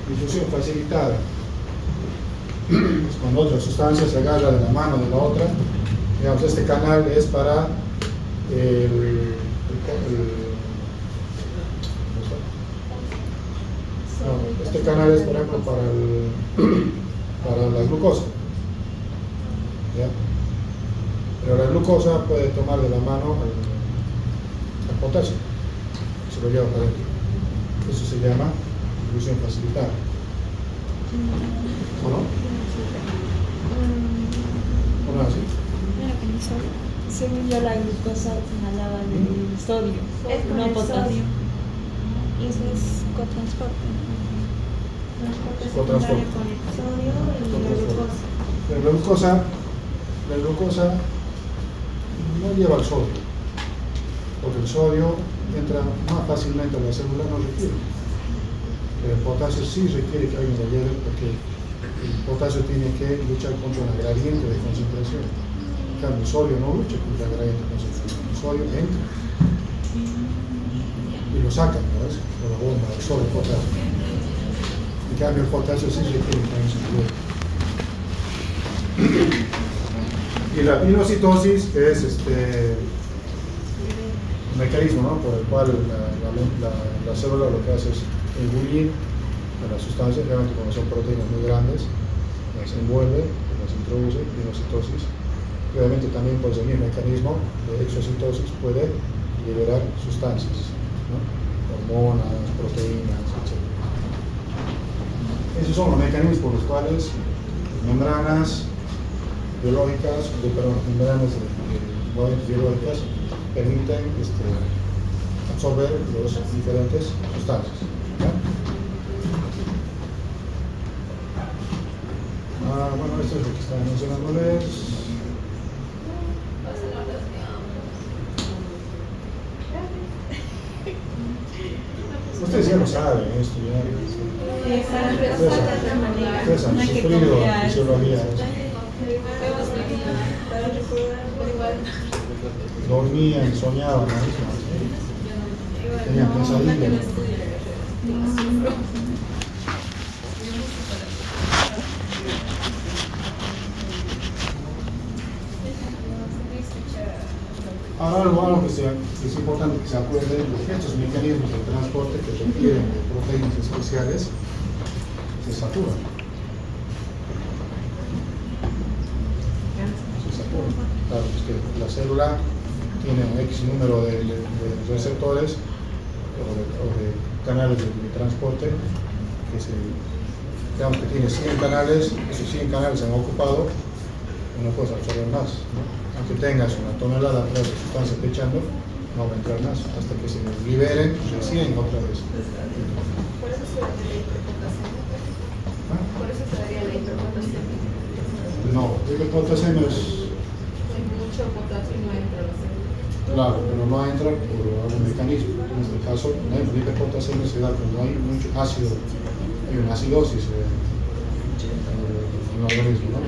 Difusión facilitada. Cuando otra sustancia se agarra de la mano de la otra, digamos, este canal es para este canal es, por ejemplo, para la glucosa. ¿Ya? Pero la glucosa puede tomar de la mano al potasio, se lo lleva para adentro. Eso se llama difusión facilitada. ¿O no? ¿O no así? Según yo, la glucosa inhalaba del sodio, no potasio. Y eso es cotransporte. Cotransporte. Con el sodio y la glucosa. Pero la glucosa no lleva el sodio, porque el sodio entra más fácilmente a la célula, no requiere. Pero el potasio sí requiere que alguien lo lleve, porque el potasio tiene que luchar contra una gradiente de concentración. En cambio, el sodio no lucha contra la gradiente de concentración. El sodio entra y lo sacan, ¿no es? Con la bomba del sodio potasio. En cambio, el potasio sí requiere que alguien se lo lleve. Y la pinocitosis, que es un mecanismo, ¿no?, por el cual la célula lo que hace es engullir a las sustancias, realmente cuando son proteínas muy grandes, las envuelve, las introduce, pinocitosis. Y obviamente también por ese mismo mecanismo de exocitosis puede liberar sustancias, ¿no?, hormonas, proteínas, etc. Esos son los mecanismos por los cuales membranas biológicas, membranas biológicas permiten absorber las diferentes sustancias. ¿Ya? Bueno, esto es lo que estaba mencionándoles. Ustedes ya lo saben esto, ya. Ustedes han sufrido fisiología. Dormían, soñaban, ¿no? Tenían pesadillas. Ahora algo que es importante que se acuerden de estos mecanismos de transporte que requieren de proteínas especiales se saturan. Claro, es que la célula tiene un X número de receptores o de canales de transporte digamos que tiene 100 canales, esos 100 canales se han ocupado, no puedes absorber más, ¿no? Aunque tengas una tonelada de sustancia echando, no va a entrar más hasta que se liberen recién otra vez. Por eso se daría la hiperpotasemia. Por eso se daría la hiperpotasemia. No, la hiperpotasemia es... Hay mucho potasio y no entra la célula. Claro, pero no entra por algún mecanismo. En este caso, la hiperpotasemia se da cuando hay mucho ácido, hay una acidosis en el organismo, ¿no?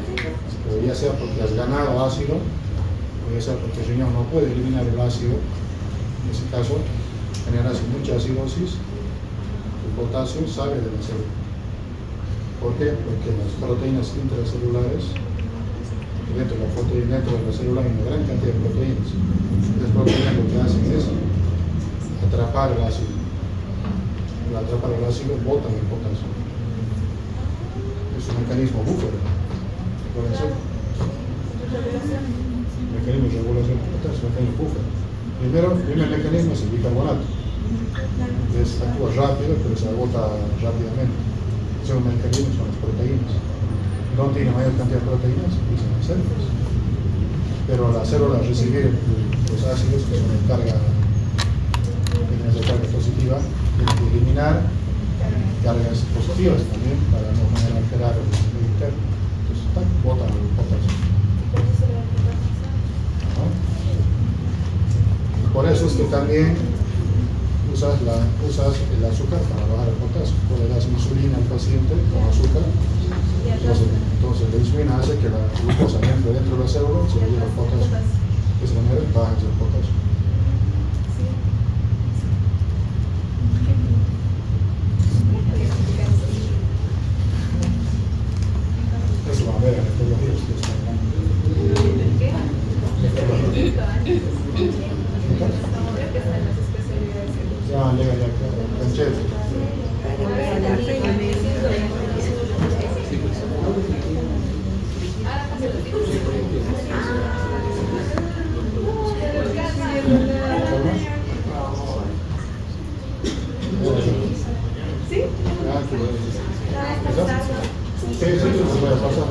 Pero ya sea porque has ganado ácido, o ya sea porque el riñón no puede eliminar el ácido, en ese caso generas mucha acidosis, el potasio sale de la célula. ¿Por qué? Porque las proteínas intracelulares, dentro de la célula hay una gran cantidad de proteínas. Las proteínas lo que hacen es atrapar el ácido. Al atrapar el ácido, botan el potasio. Es un mecanismo buffer. ¿Puede ser? Mecanismo de regulación del potasio, mecanismo buffer. Primer mecanismo es el bicarbonato. Actúa rápido, pero se agota rápidamente. El segundo mecanismo son las proteínas. ¿Dónde tiene mayor cantidad de proteínas? En las células. Pero la célula al recibir los ácidos, que son de carga positiva, tiene que eliminar cargas positivas también para no alterar el medio interno. Entonces, botan el potasio. Por eso es que también usas el azúcar para bajar el potasio. Tú le das insulina al paciente con azúcar, entonces la insulina hace que la glucosa entre dentro de la célula, se le lleva el potasio. De esa manera bajas el potasio. Eso va a ver en la ecografía, ustedes están hablando. Ya, llega ya, canchete. ¿Sí? Sí, voy a pasar.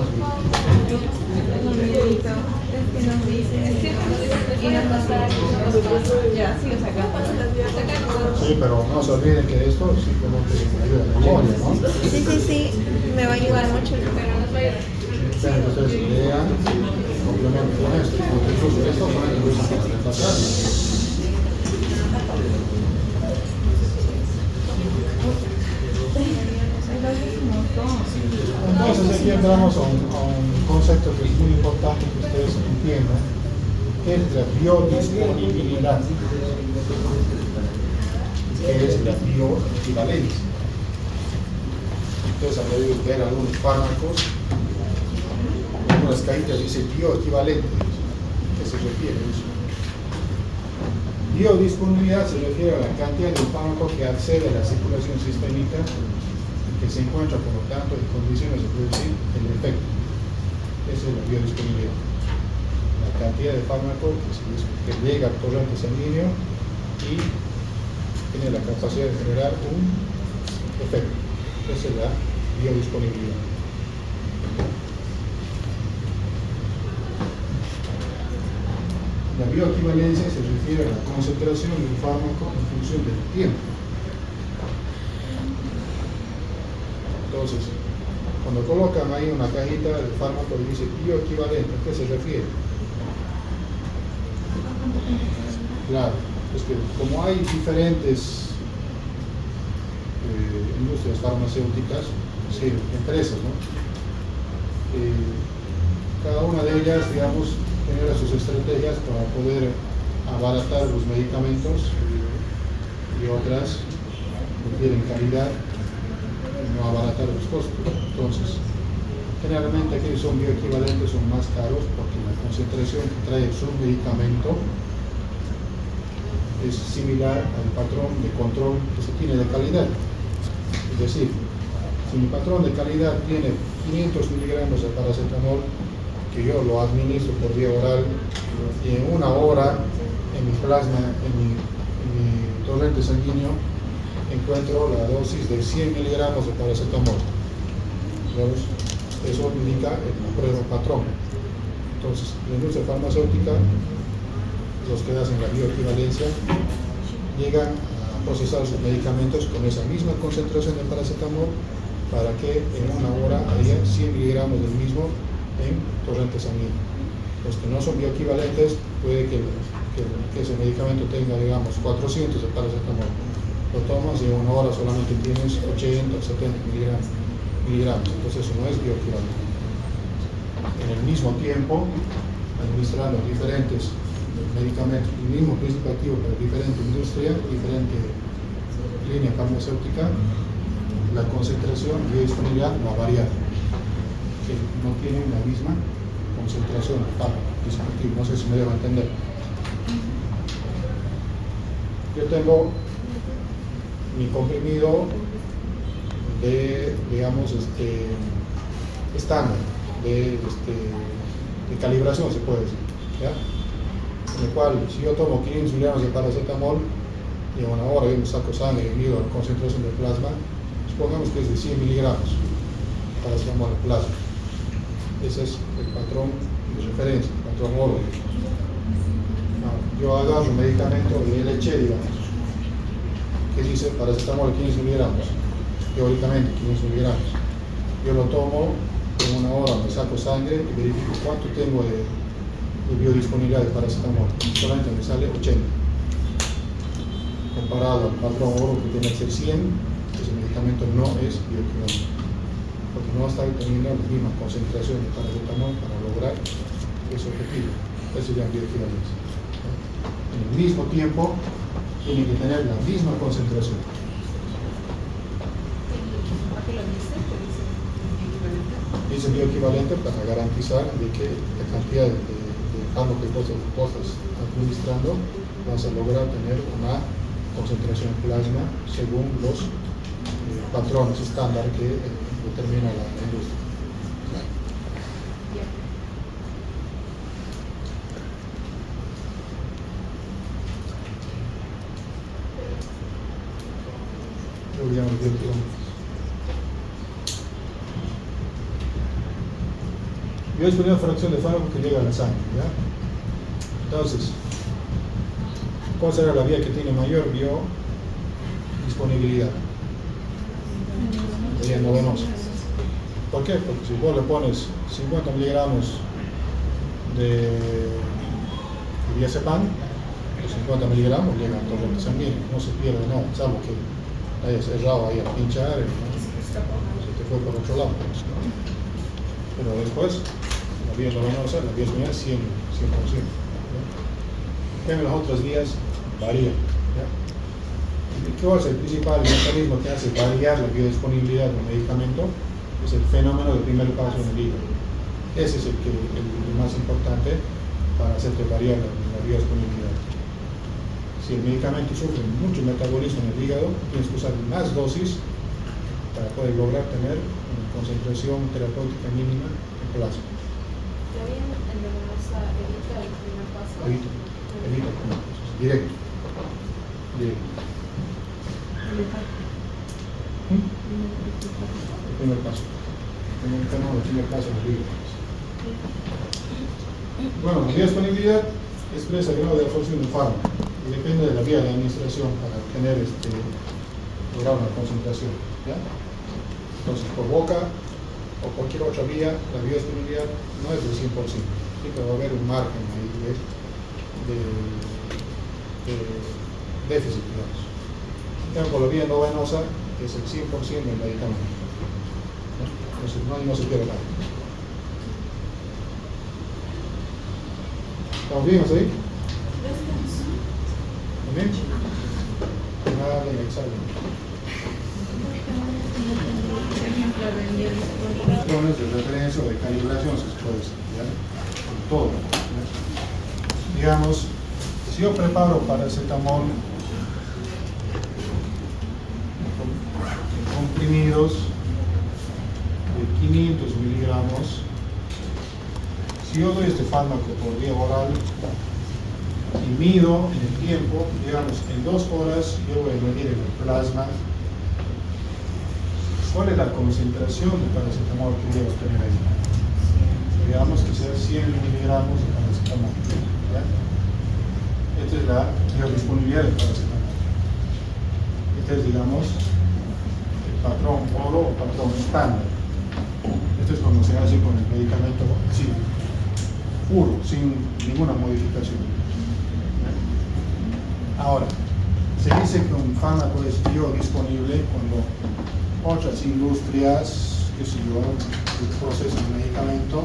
Sí, pero no se olviden que esto simplemente ayuda a la memoria, ¿no? Sí, me va a ayudar mucho. Esperen que ustedes lean, complementen con esto, porque incluso esto solamente lo usan para repasar. Entonces aquí entramos a un concepto que es muy importante que ustedes entiendan, que es la biodisponibilidad, que es la bioequivalencia. Ustedes han debido ver algunos fármacos, algunas cajitas dice bioequivalente. ¿Qué se refiere a eso? Biodisponibilidad se refiere a la cantidad de fármaco que accede a la circulación sistémica y que se encuentra, por lo tanto, en condiciones de producir el efecto. Esa es la biodisponibilidad. La cantidad de fármaco que llega al torrente sanguíneo y tiene la capacidad de generar un efecto. Esa es la biodisponibilidad. La bioequivalencia se refiere a la concentración del fármaco en función del tiempo. Entonces, cuando colocan ahí una cajita del fármaco y dice bioequivalente, ¿a qué se refiere? Claro, es que como hay diferentes industrias farmacéuticas, sí, empresas, ¿no? Cada una de ellas, digamos, genera sus estrategias para poder abaratar los medicamentos y otras requieren calidad y no abaratar los costos. Entonces, generalmente aquellos son bioequivalentes son más caros porque la concentración que trae su medicamento es similar al patrón de control que se tiene de calidad. Es decir, si mi patrón de calidad tiene 500 miligramos de paracetamol, que yo lo administro por vía oral y en una hora en mi plasma, en mi torrente sanguíneo, encuentro la dosis de 100 miligramos de paracetamol. ¿Sabes? Eso indica el prueba patrón. Entonces, la industria farmacéutica, los que hacen la bioequivalencia, llegan a procesar sus medicamentos con esa misma concentración de paracetamol para que en una hora haya 100 miligramos del mismo en torrente sanguíneo. Los que no son bioequivalentes, puede que ese medicamento tenga, digamos, 400 de paracetamol. Lo tomas y en una hora solamente tienes 80 o 70 miligramos. Entonces eso no es bioequivalente. En el mismo tiempo, administrando diferentes medicamentos, el mismo principio activo para diferente industria, diferente línea farmacéutica, la concentración y disponibilidad va a variar. Que no tienen la misma concentración del fármaco discontinuo. No sé si me dejo entender. Yo tengo mi comprimido de, digamos, estándar, de calibración, se puede decir, ¿ya? En el cual, si yo tomo 500 miligramos de paracetamol y en una hora yo me saco sangre y mido la concentración de plasma, supongamos que es de 100 miligramos de paracetamol en plasma. Ese es el patrón de referencia, el patrón oro. Yo agarro un medicamento de leche, digamos, que dice paracetamol 500 miligramos, teóricamente 500 miligramos. Yo lo tomo en una hora, me saco sangre y verifico cuánto tengo de biodisponibilidad de paracetamol. Solamente me sale 80. Comparado al patrón oro que tiene que ser 100, ese medicamento no es bioequivalente, porque no está teniendo la misma concentración de paracetamol para lograr ese objetivo. Ese sería bioequivalencia. En el mismo tiempo, tiene que tener la misma concentración. ¿Para qué lo dice? ¿Qué dice bioequivalente? Dice bioequivalente para garantizar de que la cantidad de fármaco que vos estás administrando vas a lograr tener una concentración plasma según los patrones estándar que determina la industria. Yo llamo biodisponibilidad de fracción de fármaco que llega a la sangre, ¿ya? Entonces, ¿cuál será la vía que tiene mayor biodisponibilidad? La vía no venosa. ¿Por qué? Porque si vos le pones 50 miligramos de diazepam, los 50 miligramos llegan a torrente sanguíneo, no se pierde nada, salvo que hayas errado ahí a pinchar y se te fue por otro lado. Pero después, la vía no venosa, la vía es 100%. En las otras vías varían. ¿Qué es el principal mecanismo que hace variar la biodisponibilidad de un medicamento? Es el fenómeno del primer paso en el hígado. Ese es el más importante para hacerte variar la biodisponibilidad. Si el medicamento sufre mucho metabolismo en el hígado, tienes que usar más dosis para poder lograr tener una concentración terapéutica mínima en plasma. ¿La vía endovenosa evita el primer paso? Evita el primer paso. Directo. El primer paso. El primer paso en el hígado. Bueno, la biodisponibilidad expresa el grado de absorción del fármaco y depende de la vía de administración para obtener lograr una concentración, ¿ya? Entonces, por boca o cualquier otra vía, la biodisponibilidad no es del 100%, siempre va a haber un margen ahí de déficit, digamos. En cambio, por la vía no venosa es el 100% del medicamento, ¿no? Entonces no se pierde nada. ¿Estamos bien hasta ahí? ¿Estamos bien? Vale, examen. Patrones de referencia o de calibración, se puede decir, ¿ya? Con todo, ¿ya? Digamos, si yo preparo paracetamol en comprimidos de 500 miligramos, si yo doy este fármaco por vía oral y mido en el tiempo, digamos, en 2 horas yo voy a medir en el plasma cuál es la concentración de paracetamol que voy a obtener ahí. Digamos que sea 100 miligramos de paracetamol, ¿ya? Esta es la biodisponibilidad del paracetamol. Este es, digamos, el patrón oro o patrón estándar. Esto es como se hace con el medicamento así, puro, sin ninguna modificación. Ahora, se dice que un fármaco es biodisponible cuando otras industrias, que sé yo, que procesan el medicamento,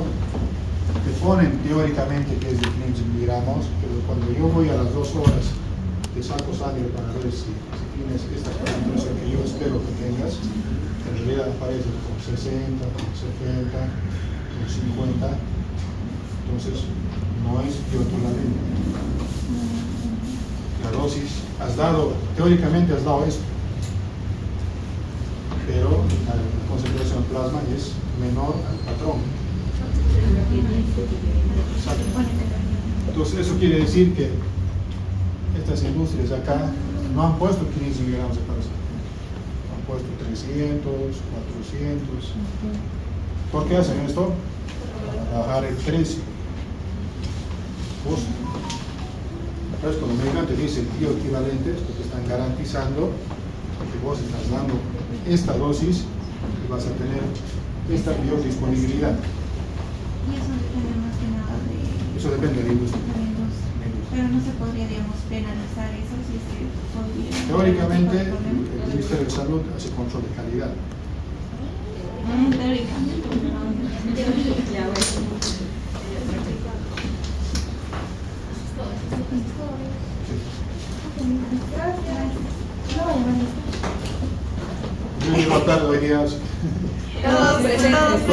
te ponen teóricamente que es de 500 miligramos, pero cuando yo voy a las 2 horas, te saco sangre para ver si tienes esta concentración que yo espero que tengas, en realidad aparece con 60, con 70, con 50, entonces no es bioequivalente. La dosis, teóricamente has dado esto, pero la concentración de plasma es menor al patrón. Exacto. Entonces eso quiere decir que estas industrias acá no han puesto 15 miligramos de paracetamol, han puesto 300, 400. ¿Por qué hacen esto? Para bajar el precio. Entonces, cuando el medicamento dice bioequivalente, es porque están garantizando que vos estás dando esta dosis y vas a tener esta biodisponibilidad. Y eso depende más que nada de Eso depende de la industria. la industria. Pero no se podría, digamos, penalizar eso si es que podría. Teóricamente, el Ministerio de Salud hace control de calidad. Teóricamente, Ya, bueno. Yo llego tarde hoy día. Todos presentes.